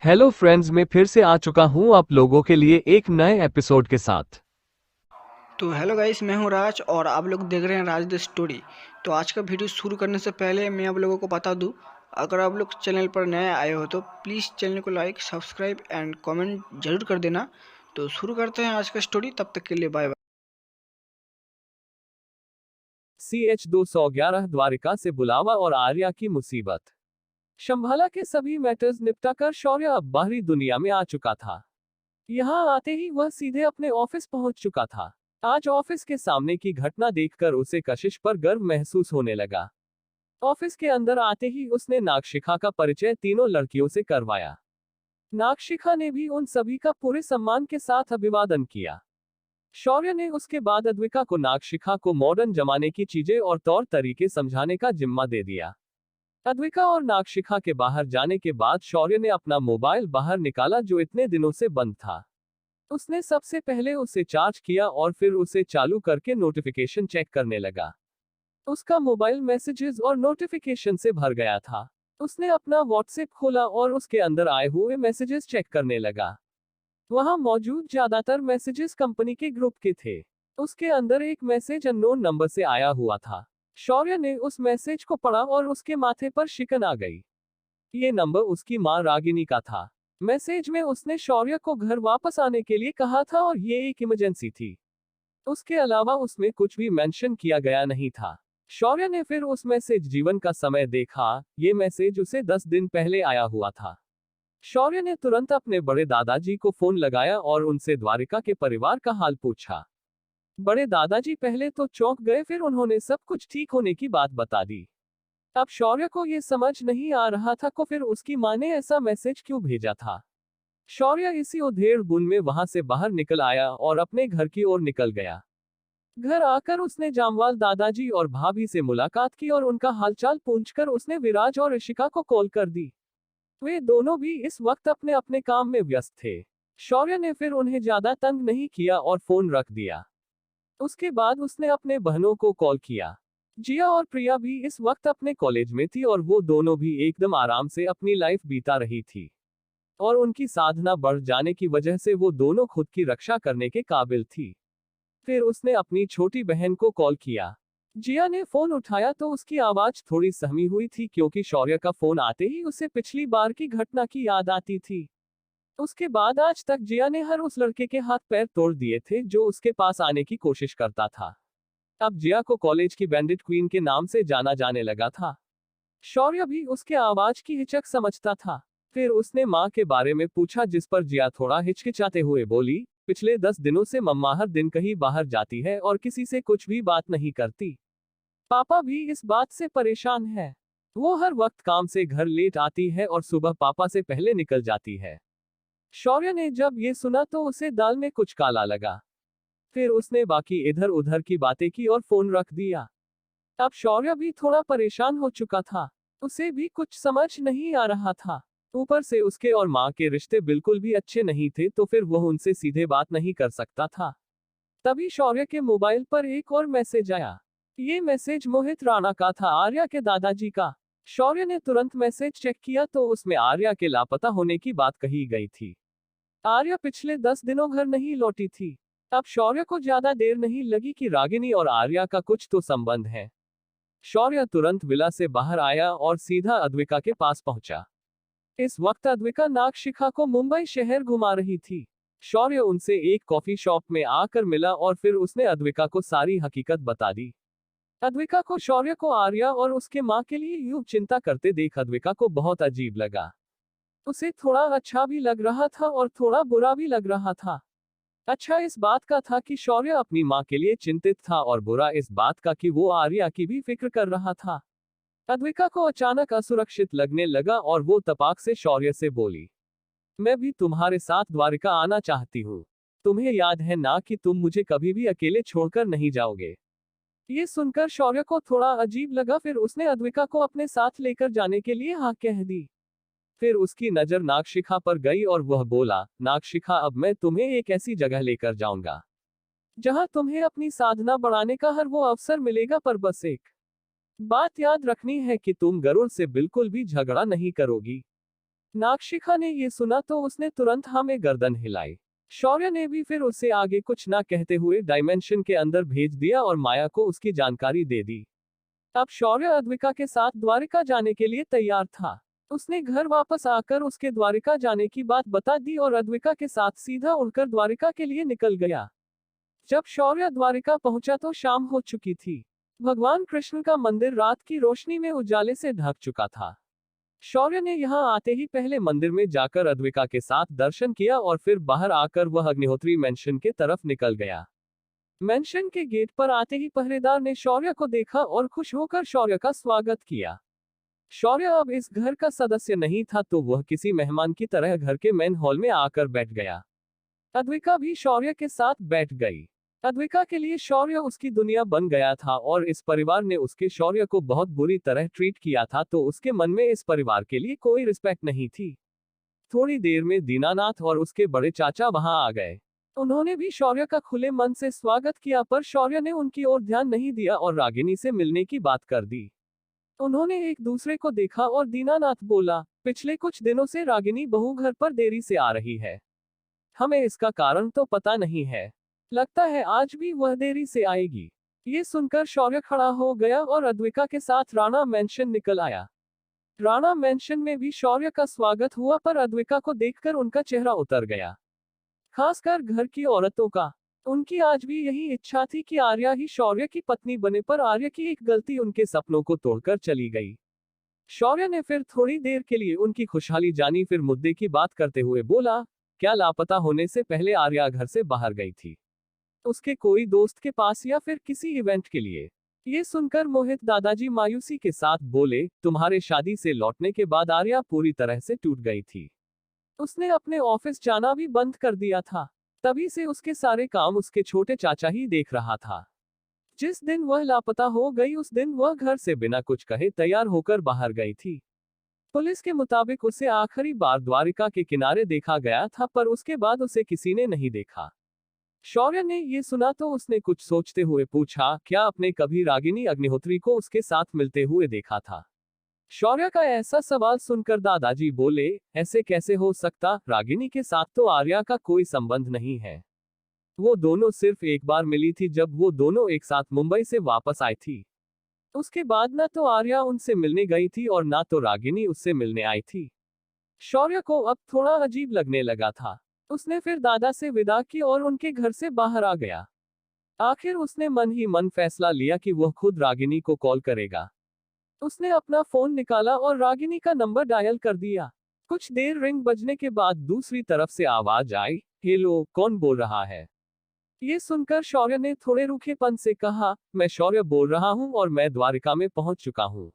Hello friends, मैं फिर से आ चुका हूं आप लोगों के लिए एक नए एपिसोड के साथ। तो हेलो गाइस, मैं हूं राज और आप लोग देख रहे हैं राज द स्टोरी। तो आज का वीडियो शुरू करने से पहले मैं आप लोगों को बता दूं, अगर आप लोग चैनल पर नए आए हो तो प्लीज़ चैनल को लाइक सब्सक्राइब एंड कमेंट जरूर कर देना। तो शुरू करते हैं आज का स्टोरी, तब तक के लिए बाय बाय। CH-211 द्वारिका से बुलावा और आर्या की मुसीबत। शंभाला के सभी मैटर्स निपटाकर शौर्य अब बाहरी दुनिया में आ चुका था। यहाँ आते ही वह सीधे अपने ऑफिस पहुंच चुका था। आज ऑफिस के सामने की घटना देखकर उसे कशिश पर गर्व महसूस होने लगा। ऑफिस के अंदर आते ही उसने नागशिखा का परिचय तीनों लड़कियों से करवाया। नागशिखा ने भी उन सभी का पूरे सम्मान के साथ अभिवादन किया। शौर्य ने उसके बाद अद्विका को नागशिखा को मॉडर्न जमाने की चीजें और तौर तरीके समझाने का जिम्मा दे दिया। अद्विका और नागशिखा के बाहर जाने के बाद शौर्य ने अपना मोबाइल बाहर निकाला जो इतने दिनों से बंद था। उसने सबसे पहले उसे चार्ज किया और फिर उसे चालू करके नोटिफिकेशन चेक करने लगा। उसका मोबाइल मैसेजेस और नोटिफिकेशन से भर गया था। उसने अपना व्हाट्सएप खोला और उसके अंदर आए हुए मैसेजेस चेक करने लगा। वहां मौजूद ज्यादातर मैसेजेस कंपनी के ग्रुप के थे। उसके अंदर एक मैसेज अननोन नंबर से आया हुआ था। शौर्य ने उस मैसेज को पढ़ा और उसके माथे पर शिकन आ गई। ये नंबर उसकी मां रागिनी का था। मैसेज में उसने शौर्य को घर वापस आने के लिए कहा था और ये एक इमरजेंसी थी। उसके अलावा उसमें कुछ भी मेंशन किया गया नहीं था। शौर्य ने फिर उस मैसेज जीवन का समय देखा। ये मैसेज उसे 10 दिन पहले आया हुआ था। शौर्य ने तुरंत अपने बड़े दादाजी को फोन लगाया और उनसे द्वारिका के परिवार का हाल पूछा। बड़े दादाजी पहले तो चौंक गए, फिर उन्होंने सब कुछ ठीक होने की बात बता दी। अब शौर्य को यह समझ नहीं आ रहा था को फिर उसकी मां ने ऐसा मैसेज क्यों भेजा था। शौर्य इसी उधेड़ बुन में वहां से बाहर निकल आया और अपने घर की ओर निकल गया। घर आकर उसने जामवाल दादाजी और भाभी से मुलाकात की और उनका हालचाल पूछकर उसने विराज और ऋषिका को कॉल कर दी। वे दोनों भी इस वक्त अपने अपने काम में व्यस्त थे। शौर्य ने फिर उन्हें ज्यादा तंग नहीं किया और फोन रख दिया। उसके बाद उसने अपने बहनों को कॉल किया। जिया और प्रिया भी इस वक्त अपने कॉलेज में थी और वो दोनों भी एकदम आराम से अपनी लाइफ बीता रही थी। और उनकी साधना बढ़ जाने की वजह से वो दोनों खुद की रक्षा करने के काबिल थी। फिर उसने अपनी छोटी बहन को कॉल किया। जिया ने फोन उठाया तो उसकी आवाज थोड़ी सहमी हुई थी क्योंकि शौर्य का फोन आते ही उसे पिछली बार की घटना की याद आती थी। उसके बाद आज तक जिया ने हर उस लड़के के हाथ पैर तोड़ दिए थे जो उसके पास आने की कोशिश करता था। अब जिया को कॉलेज की बैंडिट क्वीन के नाम से जाना जाने लगा था। शौर्य भी उसके आवाज की हिचक समझता था। फिर उसने माँ के बारे में पूछा, जिस पर जिया थोड़ा हिचकिचाते हुए बोली, पिछले 10 दिनों से मम्मा हर दिन कहीं बाहर जाती है और किसी से कुछ भी बात नहीं करती। पापा भी इस बात से परेशान है। वो हर वक्त काम से घर लेट आती है और सुबह पापा से पहले निकल जाती है। शौर्य ने जब ये सुना तो उसे दाल में कुछ काला लगा। फिर उसने बाकी इधर उधर की बातें की और फोन रख दिया। अब शौर्य भी थोड़ा परेशान हो चुका था। उसे भी कुछ समझ नहीं आ रहा था। ऊपर से उसके और माँ के रिश्ते बिल्कुल भी अच्छे नहीं थे तो फिर वह उनसे सीधे बात नहीं कर सकता था। तभी शौर्य के मोबाइल पर एक और मैसेज आया। ये मैसेज मोहित राणा का था, आर्या के दादाजी का। शौर्य ने तुरंत मैसेज चेक किया तो उसमें आर्या के लापता होने की बात कही गई थी। आर्या पिछले 10 दिनों घर नहीं लौटी थी। अब शौर्य को ज्यादा देर नहीं लगी कि रागिनी और आर्या का कुछ तो संबंध है। शौर्य तुरंत विला से बाहर आया और सीधा अद्विका के पास पहुंचा। इस वक्त अद्विका नागशिखा को मुंबई शहर घुमा रही थी। शौर्य उनसे एक कॉफी शॉप में आकर मिला और फिर उसने अद्विका को सारी हकीकत बता दी। अद्विका को शौर्य को आर्या और उसके माँ के लिए यूं चिंता करते देख अद्विका को बहुत अजीब लगा। उसे थोड़ा अच्छा भी लग रहा था और थोड़ा बुरा भी लग रहा था। अच्छा इस बात का था कि शौर्य अपनी माँ के लिए चिंतित था और बुरा इस बात का कि वो आर्या की भी फिक्र कर रहा था। अद्विका को अचानक असुरक्षित लगने लगा और वो तपाक से शौर्य से बोली, मैं भी तुम्हारे साथ द्वारिका आना चाहती हूँ। तुम्हें याद है ना कि तुम मुझे कभी भी अकेले छोड़कर नहीं जाओगे। ये सुनकर शौर्य को थोड़ा अजीब लगा, फिर उसने अद्विका को अपने साथ लेकर जाने के लिए हाँ कह दी। फिर उसकी नजर नागशिखा पर गई और वह बोला, नागशिखा अब मैं तुम्हें एक ऐसी जगह लेकर जाऊंगा जहां तुम्हें अपनी साधना बढ़ाने का हर वो अवसर मिलेगा, पर बस एक बात याद रखनी है कि तुम गरुड़ से बिल्कुल भी झगड़ा नहीं करोगी। नागशिखा ने ये सुना तो उसने तुरंत हाँ में गर्दन हिलाई। शौर्य ने भी फिर उसे आगे कुछ ना कहते हुए डायमेंशन के अंदर भेज दिया और माया को उसकी जानकारी दे दी। अब शौर्य अद्विका के साथ द्वारिका जाने के लिए तैयार था। उसने घर वापस आकर उसके द्वारिका जाने की बात बता दी और अद्विका के साथ सीधा उड़कर द्वारिका के लिए निकल गया। जब शौर्य द्वारिका पहुंचा तो शाम हो चुकी थी। भगवान कृष्ण का मंदिर रात की रोशनी में उजाले से ढक चुका था। शौर्य ने यहां आते ही पहले मंदिर में जाकर अद्विका के साथ दर्शन किया और फिर बाहर आकर वह अग्निहोत्री मेंशन के तरफ निकल गया। मेंशन के गेट पर आते ही पहरेदार ने शौर्य को देखा और खुश होकर शौर्य का स्वागत किया। शौर्य अब इस घर का सदस्य नहीं था तो वह किसी मेहमान की तरह घर के मेन हॉल में आकर बैठ गया। अद्विका भी शौर्य के साथ बैठ गई। अद्विका के लिए शौर्य उसकी दुनिया बन गया था और इस परिवार ने उसके शौर्य को बहुत बुरी तरह ट्रीट किया था तो उसके मन में इस परिवार के लिए कोई रिस्पेक्ट नहीं थी। थोड़ी देर में दीनानाथ और उसके बड़े चाचा वहां आ गए। उन्होंने भी शौर्य का खुले मन से स्वागत किया पर शौर्य ने उनकी ओर ध्यान नहीं दिया और रागिनी से मिलने की बात कर दी। उन्होंने एक दूसरे को देखा और दीनानाथ बोला, पिछले कुछ दिनों से रागिनी बहू घर पर देरी से आ रही है। हमें इसका कारण तो पता नहीं है। लगता है आज भी वह देरी से आएगी। ये सुनकर शौर्य खड़ा हो गया और अद्विका के साथ राणा मेंशन निकल आया। राणा मेंशन में भी शौर्य का स्वागत हुआ पर अद्विका को देखकर उनका चेहरा उतर गया। खासकर घर की औरतों का। उनकी आज भी यही इच्छा थी कि आर्या ही शौर्य की पत्नी बने पर आर्या की एक गलती उनके सपनों को तोड़कर चली गई। शौर्य ने फिर थोड़ी देर के लिए उनकी खुशहाली जानी फिर मुद्दे की बात करते हुए बोला, क्या लापता होने से पहले आर्या घर से बाहर गई थी? उसके कोई दोस्त के पास या फिर किसी इवेंट के लिए? ये सुनकर मोहित दादाजी मायूसी के साथ बोले, तुम्हारे शादी से लौटने के बाद आर्या पूरी तरह से टूट गई थी। उसने अपने ऑफिस जाना भी बंद कर दिया था। तभी से उसके सारे काम उसके छोटे चाचा ही देख रहा था। जिस दिन वह लापता हो गई उस दिन वह घर से बिना कुछ कहे तैयार होकर बाहर गई थी। पुलिस के मुताबिक उसे आखिरी बार द्वारिका के किनारे देखा गया था पर उसके बाद उसे किसी ने नहीं देखा। शौर्य ने ये सुना तो उसने कुछ सोचते हुए पूछा, क्या आपने कभी रागिनी अग्निहोत्री को उसके साथ मिलते हुए देखा था? शौर्य का ऐसा सवाल सुनकर दादाजी बोले, ऐसे कैसे हो सकता, रागिनी के साथ तो आर्या का कोई संबंध नहीं है। वो दोनों सिर्फ एक बार मिली थी जब वो दोनों एक साथ मुंबई से वापस आई थी। उसके बाद ना तो आर्या उनसे मिलने गई थी और ना तो रागिनी उससे मिलने आई थी। शौर्य को अब थोड़ा अजीब लगने लगा था। उसने फिर दादा से विदा की और उनके घर से बाहर आ गया। आखिर उसने मन ही मन फैसला लिया कि वह खुद रागिनी को कॉल करेगा। उसने अपना फोन निकाला और रागिनी का नंबर डायल कर दिया। कुछ देर रिंग बजने के बाद दूसरी तरफ से आवाज आई, हेलो, कौन बोल रहा है? ये सुनकर शौर्य ने थोड़े रूखेपन से कहा, मैं शौर्य बोल रहा हूं और मैं द्वारिका में पहुंच चुका हूं।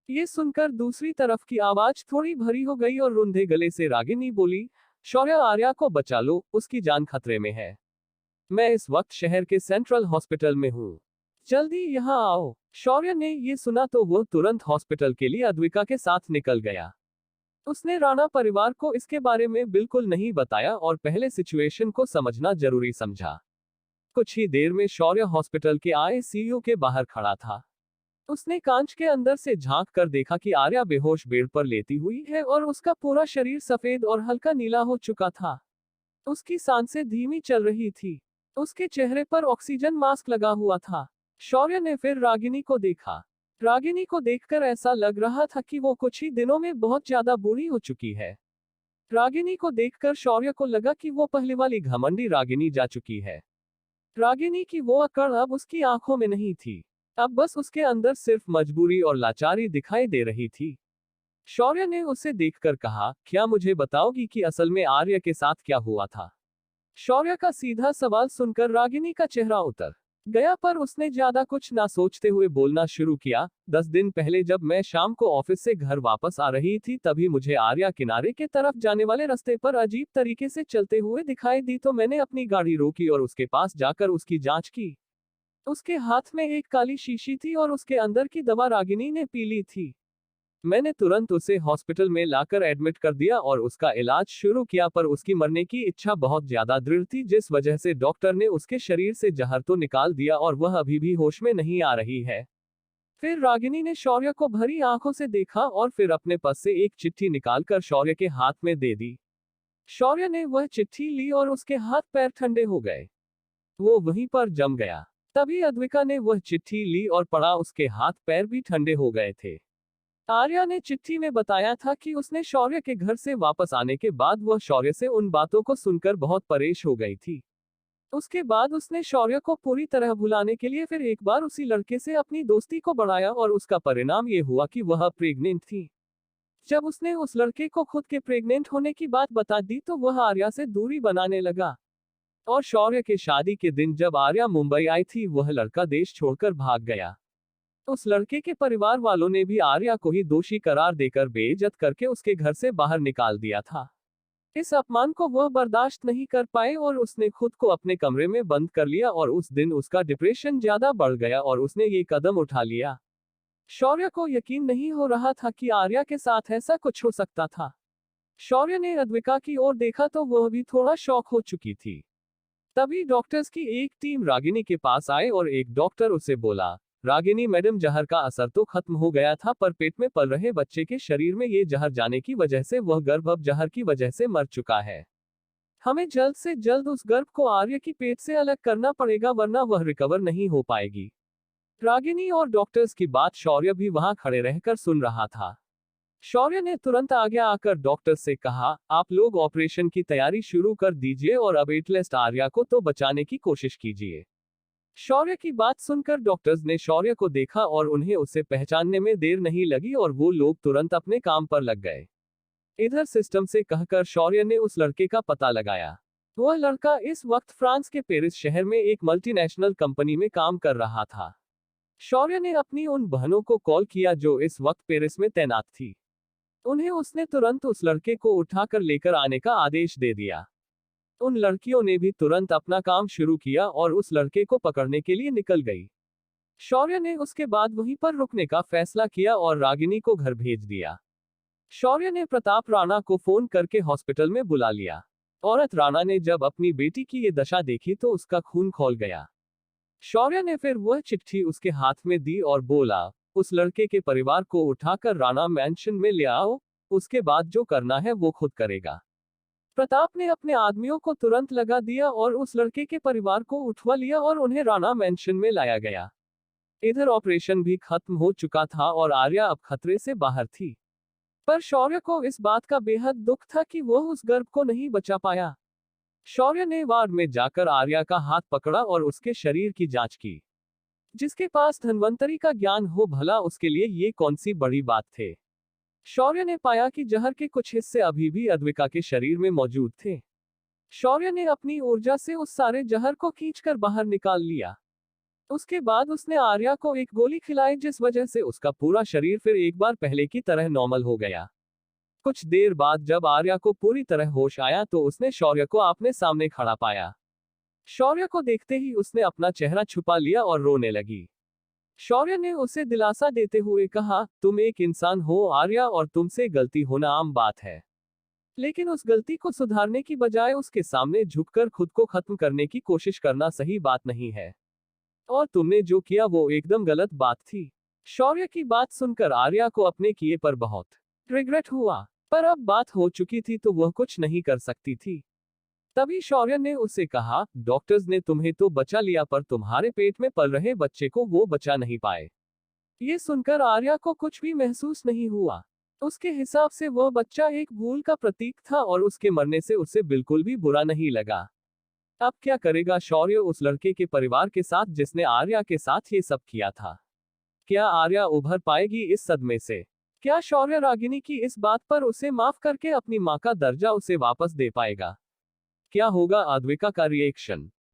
ये सुनकर दूसरी तरफ की आवाज थोड़ी भरी हो गई और रुंधे गले से रागिनी बोली, शौर्य, आर्या को बचा लो, उसकी जान खतरे में है। मैं इस वक्त शहर के सेंट्रल हॉस्पिटल में हूँ, जल्दी यहाँ आओ। शौर्य ने ये सुना तो वो तुरंत हॉस्पिटल के लिए अद्विका के साथ निकल गया। उसने राणा परिवार को इसके बारे में बिल्कुल नहीं बताया और पहले सिचुएशन को समझना जरूरी समझा। कुछ ही देर में शौर्य हॉस्पिटल के आईसीयू के बाहर खड़ा था। उसने कांच के अंदर से झांक कर देखा कि आर्या बेहोश बेड पर लेटी हुई है और उसका पूरा शरीर सफेद और हल्का नीला हो चुका था। उसकी सांसें धीमी चल रही थी। उसके चेहरे पर ऑक्सीजन मास्क लगा हुआ था। शौर्य ने फिर रागिनी को देखा। रागिनी को देखकर ऐसा लग रहा था कि वो कुछ ही दिनों में बहुत ज्यादा बूढ़ी हो चुकी है। रागिनी को देखकर शौर्य को लगा कि वो पहले वाली घमंडी रागिनी जा चुकी है। रागिनी की वो अकड़ अब उसकी आंखों में नहीं थी। अब बस उसके अंदर सिर्फ मजबूरी और लाचारी दिखाई दे रही थी। शौर्य ने उसे देखकर कहा, क्या मुझे बताओगी कि असल में आर्य के साथ क्या हुआ था? शौर्य का सीधा सवाल सुनकर रागिनी का चेहरा उतर गया पर उसने ज्यादा कुछ ना सोचते हुए बोलना शुरू किया, 10 दिन पहले जब मैं शाम को ऑफिस से घर वापस आ रही थी तभी मुझे आर्या किनारे के तरफ जाने वाले रास्ते पर अजीब तरीके से चलते हुए दिखाई दी तो मैंने अपनी गाड़ी रोकी और उसके पास जाकर उसकी जांच की। उसके हाथ में एक काली शीशी थी और उसके अंदर की दवा रागिनी ने पी ली थी। मैंने तुरंत उसे हॉस्पिटल में लाकर एडमिट कर दिया और उसका इलाज शुरू किया पर उसकी मरने की इच्छा बहुत ज्यादा दृढ़ थी जिस वजह से डॉक्टर ने उसके शरीर से जहर तो निकाल दिया और वह अभी भी होश में नहीं आ रही है। फिर रागिनी ने शौर्य को भरी आंखों से देखा और फिर अपने पास से एक चिट्ठी निकालकर शौर्य के हाथ में दे दी। शौर्य ने वह चिट्ठी ली और उसके हाथ पैर ठंडे हो गए। वो वहीं पर जम गया। तभी अद्विका ने वह चिट्ठी ली और पढ़ा, उसके हाथ पैर भी ठंडे हो गए थे। आर्या ने चिट्ठी में बताया था कि उसने शौर्य के घर से वापस आने के बाद वह शौर्य से उन बातों को सुनकर बहुत परेश हो गई थी। उसके बाद उसने शौर्य को पूरी तरह भुलाने के लिए फिर एक बार उसी लड़के से अपनी दोस्ती को बढ़ाया और उसका परिणाम ये हुआ कि वह प्रेग्नेंट थी। जब उसने उस लड़के को खुद के प्रेग्नेंट होने की बात बता दी तो वह आर्या से दूरी बनाने लगा। और शौर्य के शादी के दिन जब आर्या मुंबई आई थी, वह लड़का देश छोड़कर भाग गया। उस लड़के के परिवार वालों ने भी आर्या को ही दोषी करार देकर बेइज्जत करके उसके घर से बाहर निकाल दिया था। इस अपमान को वह बर्दाश्त नहीं कर पाए और उसने खुद को अपने कमरे में बंद कर लिया और उस दिन उसका डिप्रेशन ज्यादा बढ़ गया और उसने ये कदम उठा लिया। शौर्य को यकीन नहीं हो रहा था कि आर्या के साथ ऐसा कुछ हो सकता था। शौर्य ने अद्विका की ओर देखा तो वह भी थोड़ा शॉक हो चुकी थी। तभी डॉक्टर्स की एक टीम रागिनी के पास आए और एक डॉक्टर उसे बोला, रागिनी मैडम, जहर का असर तो खत्म हो गया था, पर पेट में पल रहे बच्चे के शरीर में ये जहर जाने की वजह से वह गर्भ अब जहर की वजह से मर चुका है। हमें जल्द से जल्द उस गर्भ को आर्य की पेट से अलग करना पड़ेगा, वरना वह रिकवर नहीं हो पाएगी। रागिनी और डॉक्टर्स की बात शौर्य भी वहां खड़े रहकर सुन रहा था। शौर्य ने तुरंत आगे आकर डॉक्टर से कहा, आप लोग ऑपरेशन की तैयारी शुरू कर दीजिए और अब एटलीस्ट आर्या को तो बचाने की कोशिश कीजिए। शौर्य की बात सुनकर डॉक्टर्स ने शौर्य को देखा और उन्हें उसे पहचानने में देर नहीं लगी और वो लोग तुरंत अपने काम पर लग गए। इधर सिस्टम से कहकर शौर्य ने उस लड़के का पता लगाया। वह लड़का इस वक्त फ्रांस के पेरिस शहर में एक मल्टीनेशनल कंपनी में काम कर रहा था। शौर्य ने अपनी उन बहनों को कॉल किया जो इस वक्त पेरिस में तैनात थी। उन्हें उसने तुरंत उस लड़के को उठाकर लेकर आने का आदेश दे दिया। उन लड़कियों ने भी तुरंत अपना काम शुरू किया और उस लड़के को पकड़ने के लिए निकल गई। शौर्य ने उसके बाद वहीं पर रुकने का फैसला किया और रागिनी को घर भेज दिया। शौर्य ने प्रताप राणा को फोन करके हॉस्पिटल में बुला लिया। औरत राणा ने जब अपनी बेटी की ये दशा देखी तो उसका खून खौल गया। शौर्य ने फिर वह चिट्ठी उसके हाथ में दी और बोला, उस लड़के के परिवार को उठाकर राणा मैंशन में ले आओ, उसके बाद जो करना है वो खुद करेगा। प्रताप ने अपने आदमियों को तुरंत लगा दिया और उस लड़के के परिवार को उठवा लिया और उन्हें राणा मैंशन में लाया गया। इधर ऑपरेशन भी खत्म हो चुका था और आर्या अब खतरे से बाहर थी। पर शौर्य को इस बात का बेहद दुख था कि वह उस गर्भ को नहीं बचा पाया। शौर्य ने वार्ड में जाकर आर्या का हाथ पकड़ा और उसके शरीर की जांच की। जिसके पास धन्वंतरी का ज्ञान हो, भला उसके लिए ये कौन सी बड़ी बात थे। शौर्य ने पाया कि जहर के कुछ हिस्से अभी भी अद्विका के शरीर में मौजूद थे। शौर्य ने अपनी ऊर्जा से उस सारे जहर को खींचकर बाहर निकाल लिया। उसके बाद उसने आर्या को एक गोली खिलाई, जिस वजह से उसका पूरा शरीर फिर एक बार पहले की तरह नॉर्मल हो गया। कुछ देर बाद जब आर्या को पूरी तरह होश आया तो उसने शौर्य को अपने सामने खड़ा पाया। शौर्य को देखते ही उसने अपना चेहरा छुपा लिया और रोने लगी। शौर्य ने उसे दिलासा देते हुए कहा, तुम एक इंसान हो आर्या, और तुमसे गलती होना आम बात है, लेकिन उस गलती को सुधारने की बजाय उसके सामने झुककर खुद को खत्म करने की कोशिश करना सही बात नहीं है, और तुमने जो किया वो एकदम गलत बात थी। शौर्य की बात सुनकर आर्या को अपने किए पर बहुत रिग्रेट हुआ, पर अब बात हो चुकी थी तो वह कुछ नहीं कर सकती थी। तभी शौर्य ने उसे कहा, डॉक्टर्स ने तुम्हें तो बचा लिया, पर तुम्हारे पेट में पल रहे बच्चे को वो बचा नहीं पाए। ये सुनकर आर्या को कुछ भी महसूस नहीं हुआ। उसके हिसाब से वह बच्चा एक भूल का प्रतीक था और उसके मरने से उसे बिल्कुल भी बुरा नहीं लगा। अब क्या करेगा शौर्य उस लड़के के परिवार के साथ जिसने आर्या के साथ ये सब किया था? क्या आर्या उभर पाएगी इस सदमे से? क्या शौर्य रागिनी की इस बात पर उसे माफ करके अपनी मां का दर्जा उसे वापस दे पाएगा? क्या होगा अद्विका का रिएक्शन?